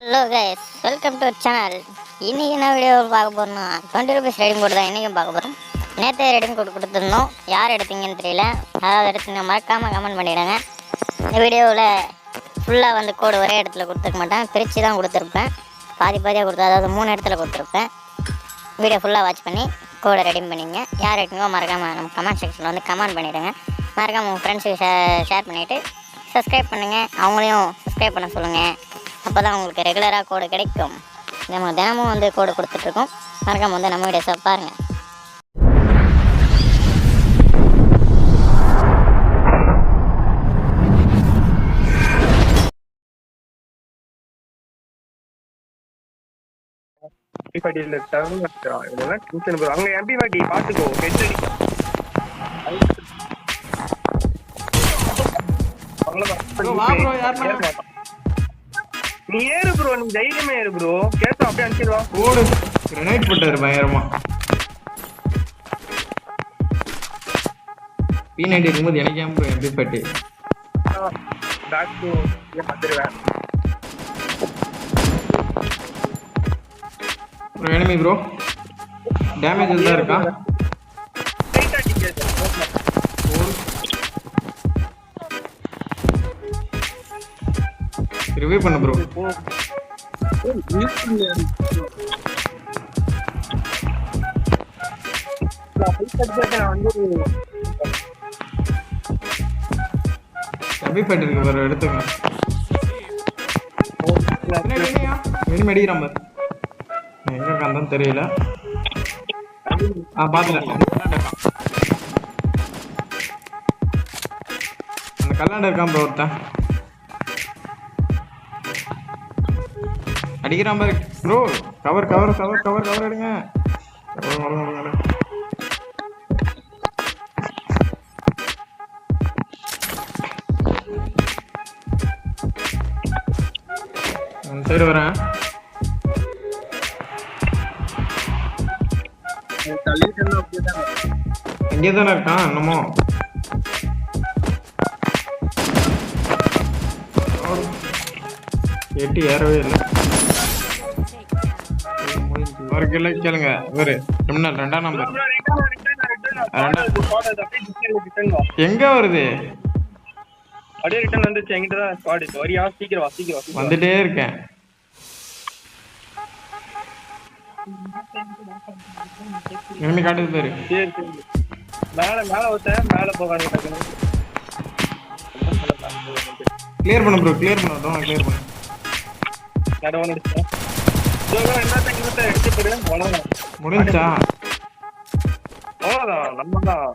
Hello guys, welcome to channel. இன்றைக்கி என்ன video பார்க்க போகிறோம்னா 20 ரூபீஸ் ரெடிங் கோடு தான் இன்றைக்கும் பார்க்க போகிறோம். நேற்று ரெடிங் கோடு கொடுத்துருந்தோம், யார் எடுத்தீங்கன்னு தெரியல. அதாவது எடுத்தீங்க மறக்காமல் கமெண்ட் பண்ணிவிடுங்க. இந்த வீடியோவில் ஃபுல்லாக வந்து கோடு ஒரே இடத்துல கொடுத்துருக்க மாட்டேன், பிரித்து தான் கொடுத்துருப்பேன். பாதி பாதியாக கொடுத்து, அதாவது 3 இடத்துல கொடுத்துருப்பேன். வீடியோ ஃபுல்லாக வாட்ச் பண்ணி கோடை ரெடிம் பண்ணிங்க. யார் எடுத்தீங்களோ மறக்காமல் நம்ம கமெண்ட் செக்ஷனில் வந்து கமெண்ட் பண்ணிவிடுங்க. மறக்காமல் உங்கள் ஃப்ரெண்ட்ஸுக்கு ஷேர் பண்ணிவிட்டு சப்ஸ்கிரைப் பண்ணுங்கள். அவங்களையும் சப்ஸ்கிரைப் பண்ண சொல்லுங்கள். அப்போ தான் உங்களுக்கு ரெகுலராக கோடு கிடைக்கும். நம்ம தினமும் வந்து கோடு கொடுத்துட்ருக்கோம். மறக்காம வந்து நம்ம வீடியோஸை பாருங்கள். அங்க எம்பி பாட்டி பாத்துக்கோ. நீ ஏறு ப்ரோ, நீ தைரியமா ஏறு ப்ரோ. கேட்ட அப்படியே அனுப்பிடுவா. ஓடு. கிரனைட் போட்டாரு பயங்கரமா. P90 இருக்கும்போது எனக்கு ஏன் ப்ரோ எம்பி பாட்டி பேக் டு வந்துருவேன். ப்ரோ எனிமி ப்ரோ டேமேஜ் எல்லாம் இருக்கா? ரிவைவ் பண்ணு ப்ரோ. எம்பி பாட்டி இருக்கு ப்ரோ, எடுத்துங்க. எனிமி அடிக்கிறான் பாரு. எங்க கந்தம் தெரியல. பாத்துட்டேன். அந்த கல்லாண்ட இருக்கான் ப்ரோ ஒருத்தன். அடிக்கிறான் பாரு bro. Cover cover cover cover cover எடுங்க. அந்த சைடு வரேன். இங்கே தானே இருக்கான் என்னமோ. எட்டி ஏறவே இல்லை. ஒரு கிலோ கேளுங்க. ஒரு கிரிமினல் 2ஆம் நம்பர் எங்க வருது? அப்படியே ரிட்டர்ன் வந்துச்சு. என்கிட்ட தான் ஸ்குவாட் இருக்கு. வரியா? சீக்கிரம் வா, சீக்கிரம் வா. வந்துட்டே இருக்கேன். எனிமி காட்டுது பேரு. சரி சரி. மேல மேல ஒருத்தன் மேல போகாதீங்க. கிளியர் பண்ணு ப்ரோ, கிளியர் பண்ணட்டும். கிளியர் பண்ணு. நடவன எடுத்து என்ன கிட்ட எடுத்து போடு. அவ்வளவுதான் முடிஞ்சா? அவ்வளவுதான். நம்ம தான்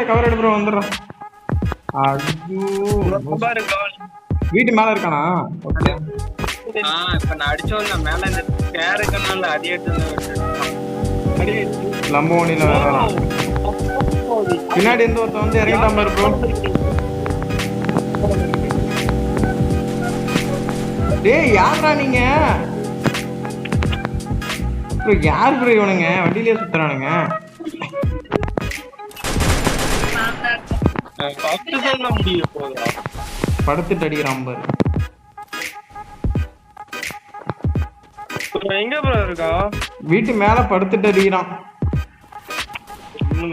கவர் எடு ப்ரோ. வந்துடுறோம். வீட்டு மேல இருக்கானா? இப்ப நான் அடிச்சோம்னா மேல இந்த கேர் இருக்கனால அடி எடுத்து லம்போனில வரலாம். பின்னாடி இருந்து ஒருத்தன் வந்து இறங்கிட்டான் பாரு ப்ரோ. டேய் யாரா நீங்க ப்ரோ? யார் ப்ரோ இவனுங்க? வண்டியிலே சுத்துறானுங்க. படுத்துட்டு அடிக்கிறான் பாரு. எங்க ப்ரோ இருக்கா? வீட்டு மேல படுத்துட்டு அடிக்கிறான்.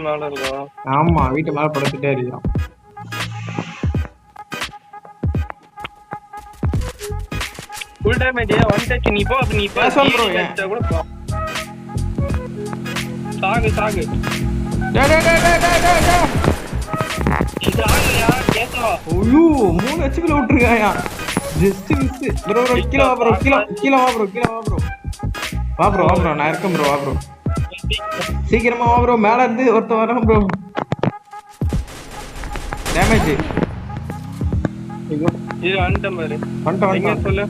மேல இருக்கா? ஆமா, வீட்டு மேல படுத்துட்டே அடிக்கிறான். Full damage. One touch. நீ போ. நீ போ ப்ரோ. கூட போ. சாகு சாகு. டே டே டே டே டே டே. இது ஆகலையா? கேட்கவா? ஐயோ 3 ஹெச்பில விட்டுருக்காயா. Just miss bro. கீழ வா ப்ரோ. கீழ வா ப்ரோ. வா ப்ரோ. நான் இருக்கேன் ப்ரோ. வா ப்ரோ. சீக்கிரமா வா ப்ரோ. மேல இருந்து ஒருத்தன் வரான் ப்ரோ. டேமேஜ். இது அண்டம் பாரு. எங்க சொல்லு.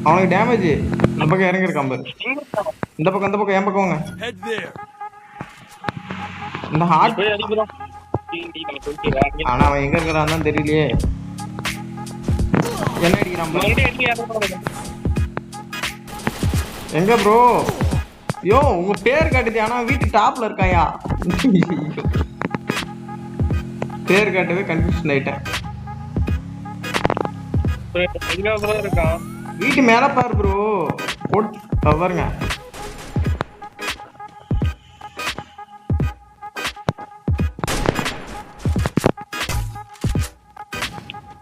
அவனுக்கு டேமேஜ். இந்த பக்கம் இறங்கி இருக்கான் பாரு. இந்த பக்கம் என் பக்கம் வாங்க. இந்த ஹார்ட் போய் அடிக்குறோம். ஆனா அவன் எங்க இருக்கிறான் தான் தெரியலையே. என்ன அடிக்கிறான்? எங்க ப்ரோ? யோ உங்க பேர் காட்டுது ஆனா வீட்டு டாப்ல இருக்காயா பேர் காட்டவே கன்ஃபியூஷன் ஆயிட்டேன் எங்க ப்ரோ இருக்கான் வீட்டு மேல பாரு ப்ரோ பாருங்க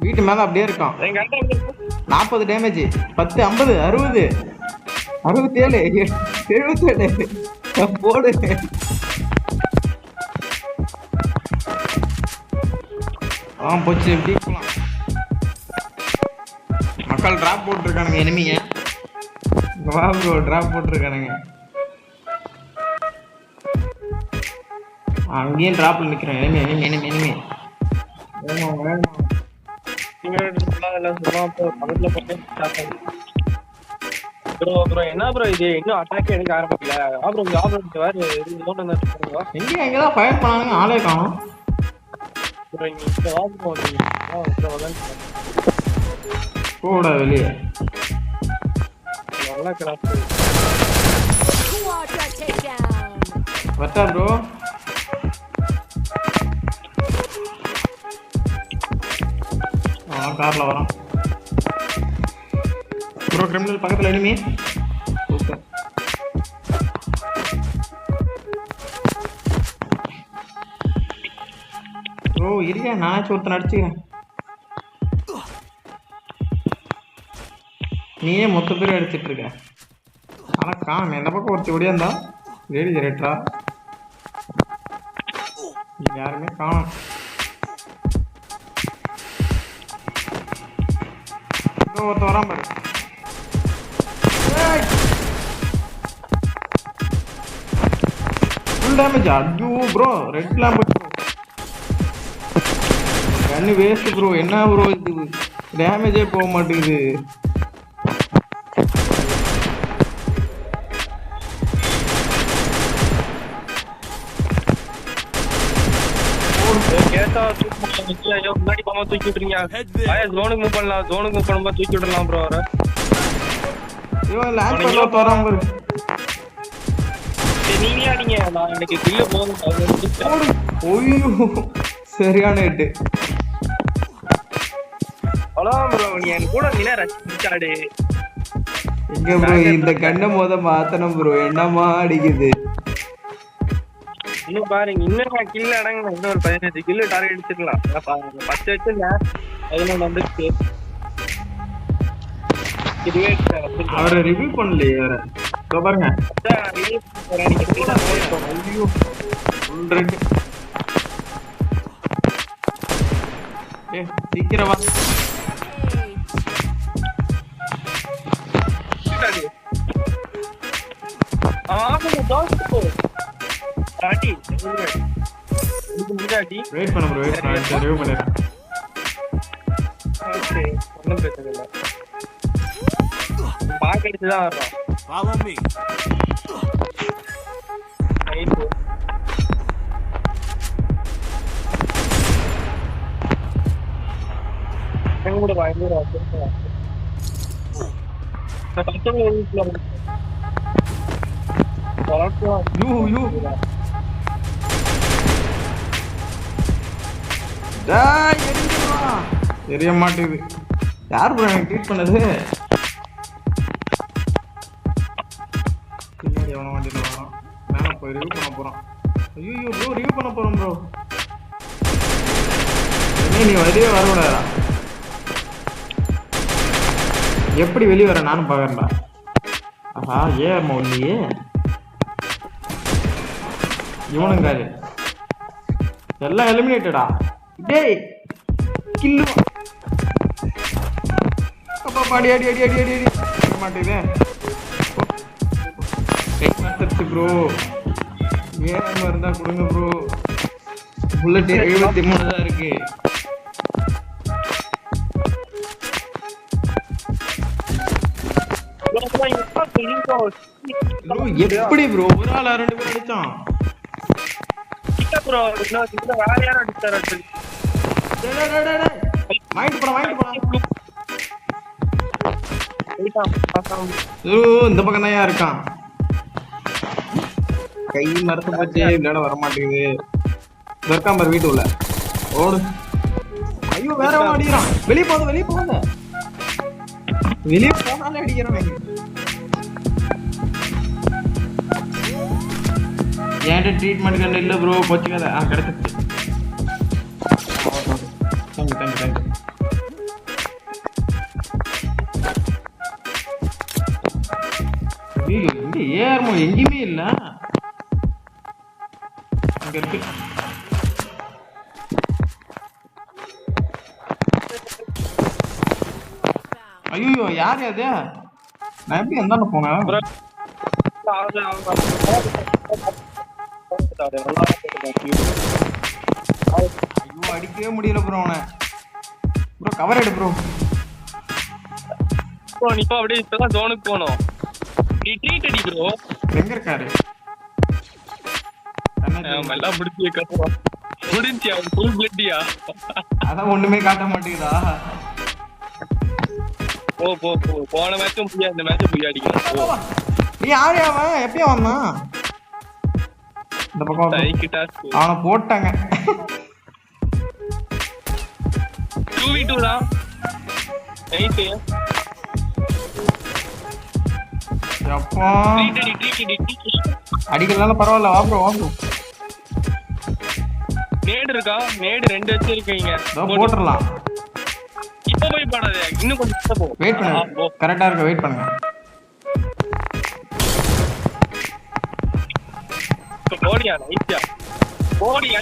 வீட்டு மேல அப்படியே இருக்கான் 40 டேமேஜ் 10 50 60 67 77 போடு போச்சு எப்படி போலாம் மக்கள் டிராப் போட்டுருக்கானுங்க எனிமிங்க வா ப்ரோ டிராப் போட்டுருக்கானுங்க அங்கேயும் டிராப்ல நிக்கிறேன் எனிமி எனிமி எனிமி எனிமி வேணும் வேணும் ப்ரோ என்ன ப்ரோ இது இன்னும் அட்டாக்கே எடுக்க ஆரம்பிக்கல எங்கதான் ஃபயர் பண்ணானுங்க ஆளே காணும் போட வெளியே வட்டா ப்ரோ கார்ல வரோம் ப்ரோ கிரிமினல் பக்கத்துல எனிமி சூப்பர் ப்ரோ இருக்க நானாச்சும் ஒருத்தன் அடிச்சுக்கிறேன் நீயே மொத்த பேர் அடிச்சிட்டு இருக்க ஆனா காணும் எந்த பக்கம் ஒருத்தி ஓடியாந்தா ரேடி ஜெரேட்டரா யாருமே காணும் ஒருத்த வராம பாரு ஃபுல் டேமேஜ் ஐயோ ப்ரோ ரெட் லேம்ப் கண்ணு வேஸ்ட் ப்ரோ என்ன ப்ரோ இது டேமேஜே போக மாட்டேங்குது முன்னாடி போமா தூக்கி விட்டுறீங்க ஜோனுக்கு மூவ் பண்ணலாம் ஜோனுக்கு மூவ் பண்ணும்போது தூக்கி விடலாம் ப்ரோ வர நீங்க அடிங்க நான் எனக்கு கில்ல போதும் சரியான ஹிட் அவ்வளவுதான் ப்ரோ நீ என் கூட நீ ரசிச்சாடு எங்க ப்ரோ இந்த கண்ணை மாத்தணும் ப்ரோ என்னமா அடிக்குது இன்னும் பாருங்க இன்னும் நான் கில்ல அடங்க இன்னும் ஒரு 15 கில்லு டார்கெட் அடிச்சிடலாம் 10 வச்சிருந்தேன் 11 வந்துருச்சு அவரை ரிவ்யூ பண்ணலையே வேற பாருங்க சீக்கிரமா வெயிட் பண்ண ப்ரோ வெயிட் பண்ண ரிவ்யூ பண்ணிறேன் ஓகே ஒண்ணும் பிரச்சனை இல்ல பாக்கெட் தான் வரோம் follow me ஐயோ எங்க கூட வாங்க நான் பக்கத்துல வீட்ல தெரிய மாட்டேங்குது யார் ப்ரோ எனக்கு ட்வீட் பண்ணது பின்னாடி எவன வண்டியில் வரான் மேலே போய் ரிவ்யூ பண்ண போகிறான் ஐயோ ப்ரோ ரிவ்யூ பண்ண போகிறோம் ப்ரோ நீ வெளியே வரக்கூடாதா எப்படி வெளியே வர நானும் பார்க்கறேன்டா ஆஹா ஏமா இல்லையே இவனுங்காரு எல்லாம் எலிமினேட்டடா டேய் கில்லு அப்பா பாடி அடி அடி அடி அடி அடி மாட்டேதே மாத்தச்சு ப்ரோ ஏன் இருந்தா கொடுங்க ப்ரோ புல்லட் 73 தான் இருக்கு எப்படி ப்ரோ ஒரு ஆளா 2 பேர் அடிச்சான் ப்ரோ இன்னும் வேற யாரும் அடிச்சாரு இந்த பக்கம் தான் இருக்கான் கை மரத்து போச்சு விளையாட வர மாட்டேங்குது. துர்காம்பர் வீட்டு உள்ள ஓடு. ஐயோ வேற எவனோ அடிக்கிறான். வெளியே போங்க வெளியே போங்க. வெளியே போனாலே அடிக்கிறான். ஏன்ட்ட ட்ரீட்மெண்ட் கண்டு இல்லை ப்ரோ போச்சுக்காத. கிடைச்சிருச்சு. Thank you thank you thank you. ஐயோ இங்க ஏறுமோ எங்கேயுமே இல்லை. அங்க இருக்கு. ஐயோ யார் அது? நான் எப்படி எந்தாண்ட போனேன்? ஐயோ அடிக்கவே முடியல ப்ரோ அவனை. ப்ரோ கவர் எடு ப்ரோ. நீ இப்போ அப்படியே இப்பதான் ஜோனுக்கு போகணும். நீ ட்ரீட் அடி ப்ரோ. எங்க இருக்காரு? எல்லாம் முடிச்சு முடிஞ்சியா? ஃபுல் பிளட்டியா? அதான் ஒண்ணுமே காட்ட மாட்டேங்குதா? போ போ போ. போன மேட்சும் புரியா, இந்த மேட்சும் புரியா அடிக்கணும். நீ யாரு அவன்? எப்பயும் வந்தான் இந்த பக்கம். அவனை போட்டாங்க. 2v2 தான். அப்பா அடிக்கிறதுனால பரவாயில்ல. வா ப்ரோ வா ப்ரோ. நேடு இருக்கா? நேடு 2 வச்சிருக்கீங்க. போட்டுடலாம். இப்ப போய் போடாத, இன்னும் கொஞ்சம் போ. வெயிட் பண்ணுங்க. கரெக்டா இருக்கு. வெயிட் பண்ணுங்க. போடியா நைஸா. போடியா.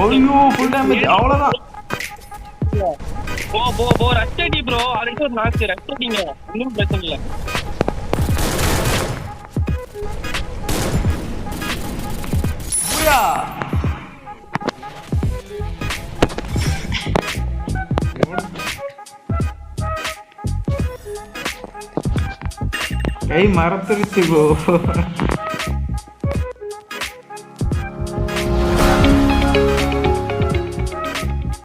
ஐயோ ஃபுல் டேமேஜ். அவ்வளவுதான். போ போ போ. ரஷ்டி ப்ரோ. அதுக்கு ஒரு நாக்கு ரஷ்டிங்க. இன்னும் பிரச்சனை இல்ல. புயா கை மறந்துருச்சு ப்ரோ.